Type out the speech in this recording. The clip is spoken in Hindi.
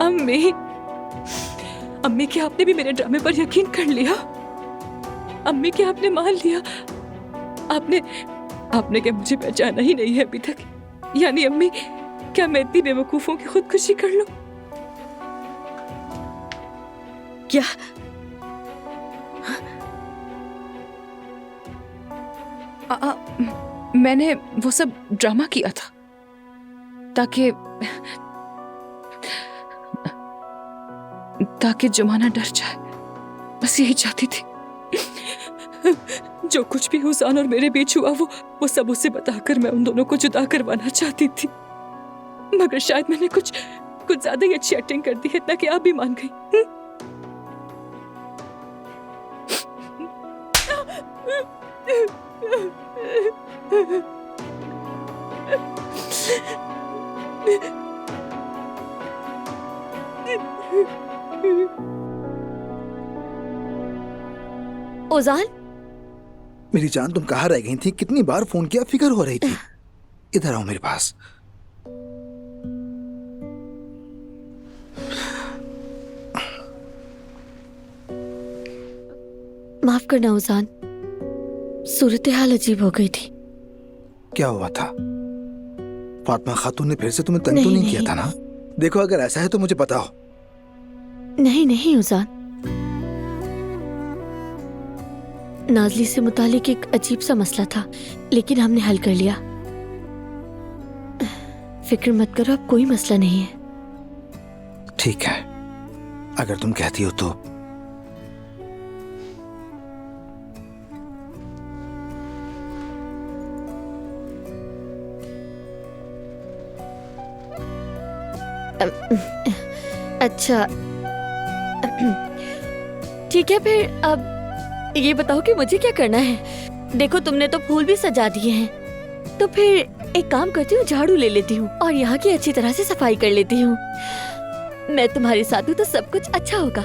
अम्मी, अम्मी क्या आपने भी मेरे ड्रामे पर यकीन कर लिया? अम्मी क्या आपने मान लिया? आपने क्या मुझे पहचाना ही नहीं है अभी तक? यानी अम्मी, क्या मैं इतनी बेवकूफों की खुदकुशी कर लूं? क्या? मैंने वो सब ड्रामा किया था ताकि जुमाना डर जाए। बस यही चाहती थी। जो कुछ भी हुसैन और मेरे बीच हुआ वो सब उसे बताकर मैं उन दोनों को जुदा करवाना चाहती थी। मगर शायद मैंने कुछ ज्यादा ही अच्छी एक्टिंग कर दी है, इतना कि आप भी मान गई। ओजान, मेरी जान, तुम कहाँ रह गई थी? कितनी बार फोन किया, फिक्र हो रही थी। इधर आओ मेरे पास। माफ करना ओजान, सूरत हाल अजीब हो गई थी। क्या हुआ था? फातिमा खातून ने फिर से तुम्हें तंग तो नहीं किया था ना? देखो, अगर ऐसा है तो मुझे बताओ। नहीं ओजान, नाजली से मुतालिक एक अजीब सा मसला था, लेकिन हमने हल कर लिया। फिक्र मत करो, अब कोई मसला नहीं है। ठीक है, अगर तुम कहती हो तो। अच्छा, ठीक है फिर। अब ये बताओ कि मुझे क्या करना है? देखो, तुमने तो फूल भी सजा दिए हैं, तो फिर एक काम करती हूँ, झाड़ू ले लेती हूँ और यहाँ की अच्छी तरह से सफाई कर लेती हूँ। मैं तुम्हारे साथ हूँ तो सब कुछ अच्छा होगा।